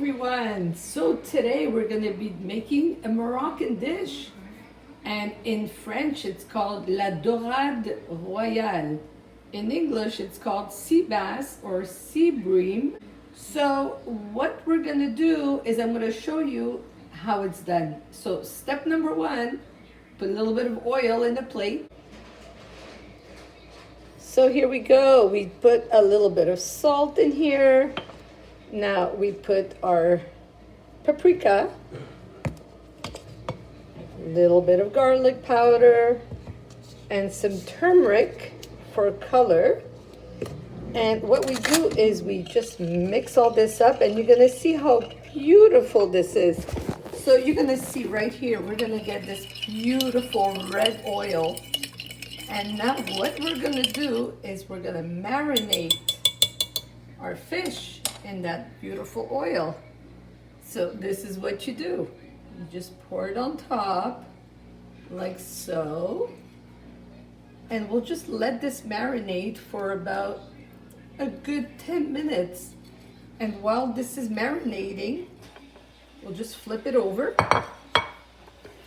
everyone. So today we're going to be making a Moroccan dish, and in French it's called la Dorade Royale. In English it's called sea bass or sea bream. So what we're going to do is I'm going to show you how it's done. So step number one, put a little bit of oil in the plate. So here we go. We put a little bit of salt in here. Now we put our paprika, a little bit of garlic powder, and some turmeric for color. And what we do is we just mix all this up, and you're gonna see how beautiful this is. So you're gonna see right here, we're gonna get this beautiful red oil. And now what we're gonna do is we're gonna marinate our fish in that beautiful oil. So this is what you do. You just pour it on top, like so. And we'll just let this marinate for about a good 10 minutes. And while this is marinating, we'll just flip it over.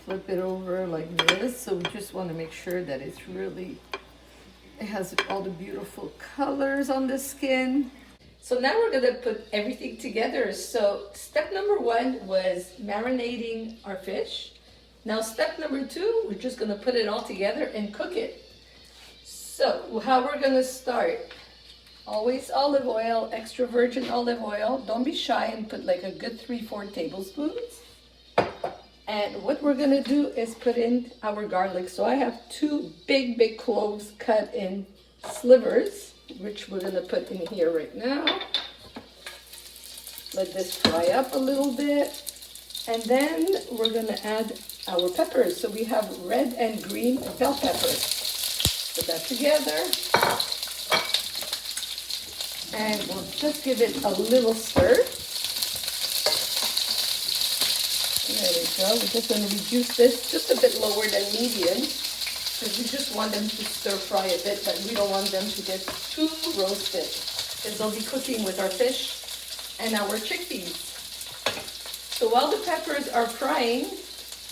Flip it over like this. So we just want to make sure that it has all the beautiful colors on the skin. So now we're going to put everything together. So step number one was marinating our fish. Now step number two, we're just going to put it all together and cook it. So how we're going to start. Always olive oil, extra virgin olive oil. Don't be shy and put like a good 3-4 tablespoons. And what we're going to do is put in our garlic. So I have 2 big cloves cut in slivers, which we're going to put in here right now. Let this fry up a little bit. And then we're going to add our peppers. So we have red and green bell peppers. Put that together. And we'll just give it a little stir. There we go. We're just going to reduce this just a bit lower than medium, because we just want them to stir fry a bit, but we don't want them to get too roasted, because they'll be cooking with our fish and our chickpeas. So while the peppers are frying,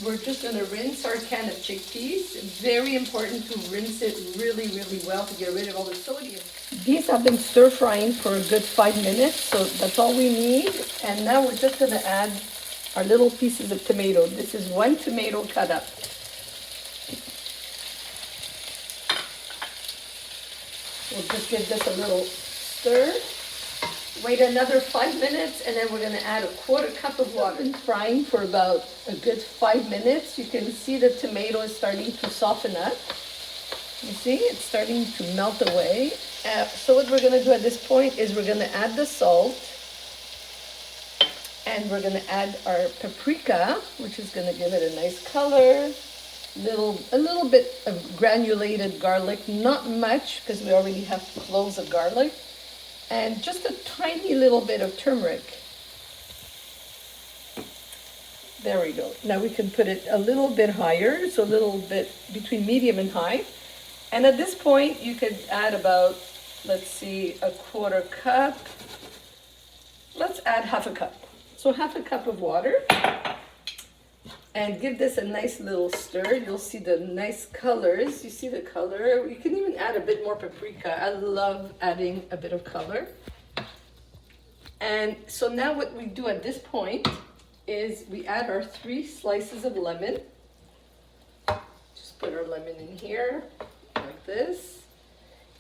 we're just going to rinse our can of chickpeas. Very important to rinse it really well to get rid of all the sodium. These have been stir frying for a good 5 minutes, so that's all we need. And now we're just going to add our little pieces of tomato. This is 1 tomato cut up. We'll just give this a little stir. Wait another 5 minutes, and then we're going to add a 1/4 cup of water. Frying for about a good 5 minutes. You can see the tomato is starting to soften up. You see, it's starting to melt away. So what we're going to do at this point is we're going to add the salt. And we're going to add our paprika, which is going to give it a nice color. A little bit of granulated garlic, not much, because we already have cloves of garlic. And just a tiny little bit of turmeric. There we go. Now we can put it a little bit higher, so a little bit between medium and high. And at this point, you could add about, let's see, a 1/4 cup. Let's add 1/2 cup. So 1/2 cup of water. And give this a nice little stir. You'll see the nice colors. You see the color? You can even add a bit more paprika. I love adding a bit of color. And so now what we do at this point is we add our 3 slices of lemon. Just put our lemon in here, like this.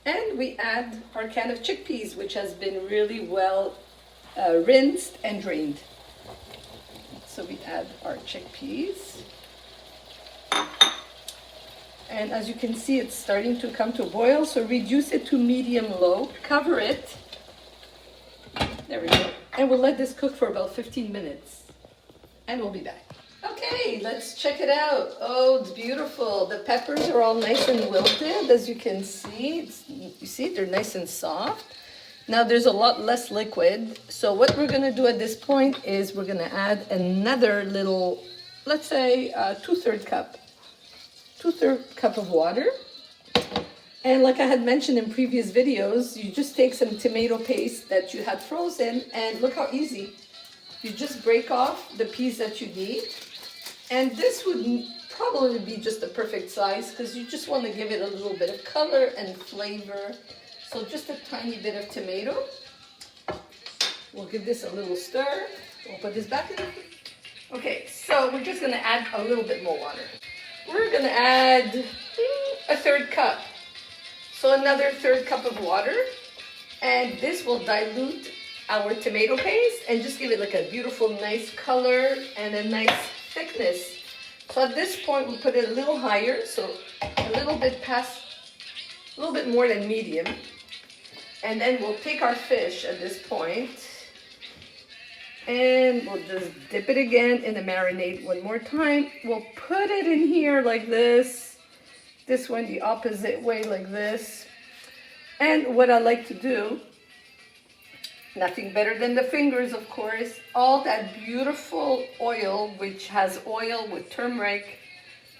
And we add our can of chickpeas, which has been really well rinsed and drained. So we add our chickpeas. And as you can see, it's starting to come to a boil, so reduce it to medium-low. Cover it. There we go. And we'll let this cook for about 15 minutes. And we'll be back. Okay, let's check it out. Oh, it's beautiful. The peppers are all nice and wilted, as you can see. You see, they're nice and soft. Now there's a lot less liquid. So what we're going to do at this point is we're going to add another little, let's say 2/3 cup. 2/3 cup of water. And like I had mentioned in previous videos, you just take some tomato paste that you had frozen and look how easy. You just break off the peas that you need. And this would probably be just the perfect size because you just want to give it a little bit of color and flavor. So just a tiny bit of tomato. We'll give this a little stir. We'll put this back in. Okay, so we're just going to add a little bit more water. We're going to add a third cup. So another third cup of water. And this will dilute our tomato paste and just give it like a beautiful, nice color and a nice thickness. So at this point, we put it a little higher, so a little bit more than medium. And then we'll take our fish at this point, and we'll just dip it again in the marinade one more time. We'll put it in here like this. This one the opposite way like this. And what I like to do, nothing better than the fingers, of course, all that beautiful oil, which has oil with turmeric,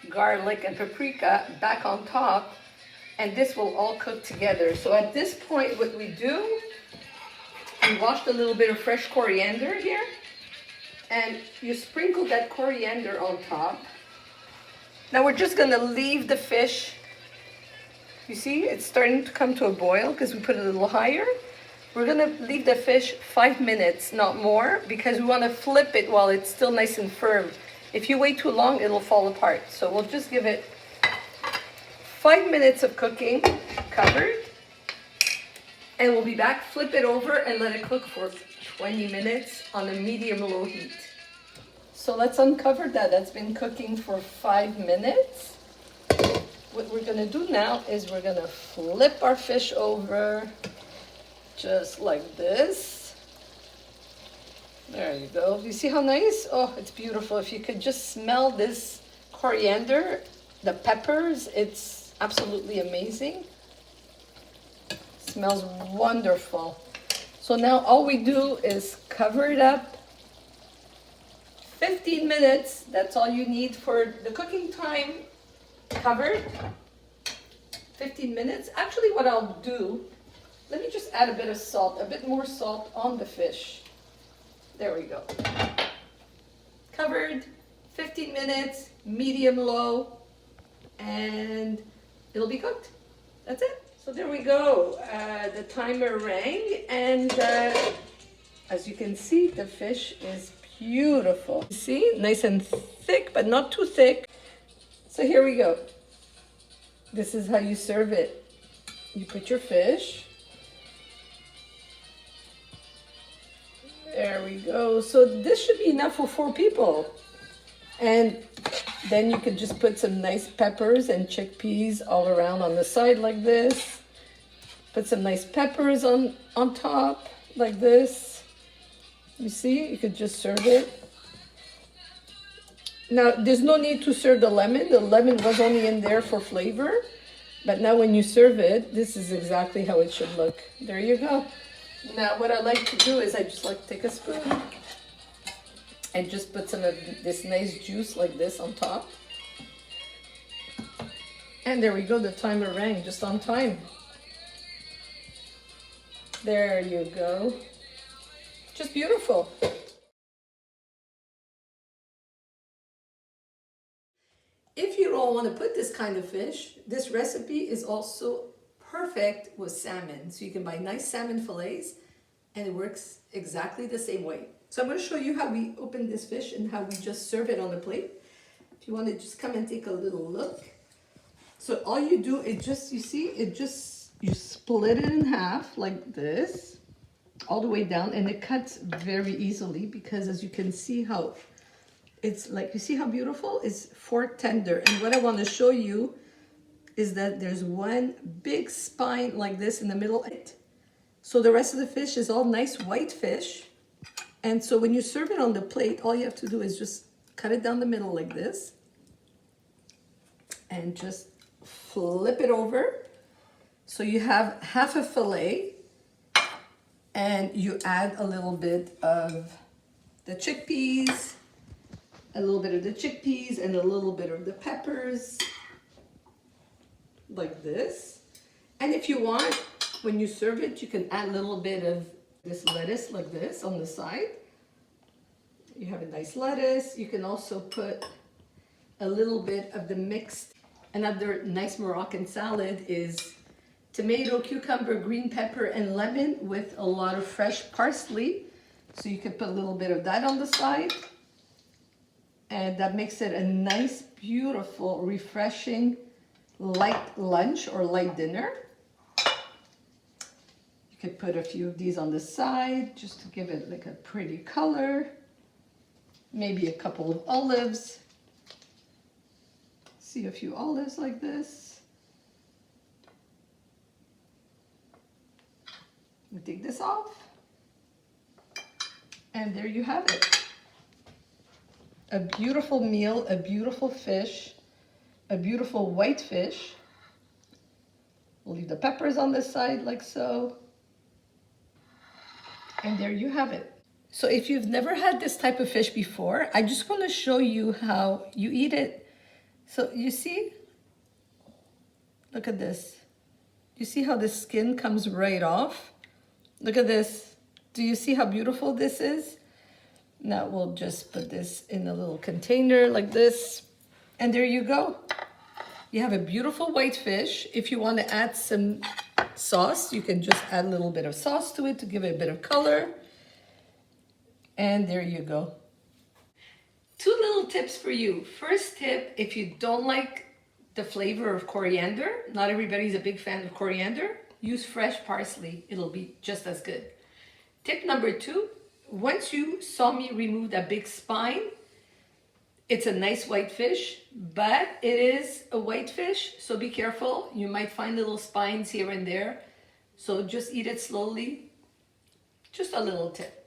garlic, and paprika back on top. And this will all cook together. So at this point, what we do, we washed a little bit of fresh coriander here. And you sprinkle that coriander on top. Now we're just gonna leave the fish. You see, it's starting to come to a boil because we put it a little higher. We're gonna leave the fish 5 minutes, not more, because we wanna flip it while it's still nice and firm. If you wait too long, it'll fall apart. So we'll just give it 5 minutes of cooking, covered, and we'll be back, flip it over, and let it cook for 20 minutes on a medium-low heat. So let's uncover that. That's been cooking for 5 minutes. What we're gonna do now is we're gonna flip our fish over, just like this. There you go. You see how nice? Oh, it's beautiful. If you could just smell this coriander, the peppers, it's absolutely amazing. Smells wonderful. So now all we do is cover it up. 15 minutes, that's all you need for the cooking time. Covered. 15 minutes. Actually, what I'll do, let me just add a bit of salt, a bit more salt on the fish. There we go. Covered, 15 minutes, medium low, and it'll be cooked. That's it. So there we go. The timer rang, and as you can see, the fish is beautiful. You see, nice and thick, but not too thick. So here we go. This is how you serve it. You put your fish. There we go. So this should be enough for 4 people. And then you could just put some nice peppers and chickpeas all around on the side like this. Put some nice peppers on top like this. You see, you could just serve it. Now, there's no need to serve the lemon. The lemon was only in there for flavor. But now when you serve it, this is exactly how it should look. There you go. Now, what I like to do is I just like to take a spoon and just put some of this nice juice like this on top. And there we go, the timer rang just on time. There you go. Just beautiful. If you don't want to put this kind of fish, this recipe is also perfect with salmon. So you can buy nice salmon fillets and it works exactly the same way. So I'm going to show you how we open this fish and how we just serve it on a plate. If you want to just come and take a little look. So all you do is just, you see, you split it in half like this, all the way down, and it cuts very easily because as you can see how it's like, you see how beautiful? It's fork tender. And what I want to show you is that there's one big spine like this in the middle. So the rest of the fish is all nice white fish. And so when you serve it on the plate, all you have to do is just cut it down the middle like this and just flip it over. So you have half a fillet and you add a little bit of the chickpeas, and a little bit of the peppers like this. And if you want, when you serve it, you can add a little bit of this lettuce like this on the side. You have a nice lettuce. You can also put a little bit of the mixed. Another nice Moroccan salad is tomato, cucumber, green pepper, and lemon with a lot of fresh parsley. So you can put a little bit of that on the side. And that makes it a nice, beautiful, refreshing, light lunch or light dinner. You could put a few of these on the side just to give it like a pretty color. Maybe a couple of olives. See a few olives like this. We take this off. And there you have it. A beautiful meal, a beautiful fish, a beautiful white fish. We'll leave the peppers on this side like so. And there you have it. So if you've never had this type of fish before, I just want to show you how you eat it. So you see, look at this. You see how the skin comes right off? Look at this. Do you see how beautiful this is? Now we'll just put this in a little container like this. And there you go. You have a beautiful white fish. If you want to add some sauce, you can just add a little bit of sauce to it to give it a bit of color. And there you go. 2 little tips for you. First tip, if you don't like the flavor of coriander, not everybody's a big fan of coriander, use fresh parsley. It'll be just as good. Tip number 2, once you saw me remove that big spine, it's a nice white fish, but it is a white fish, so be careful. You might find little spines here and there. So just eat it slowly. Just a little tip.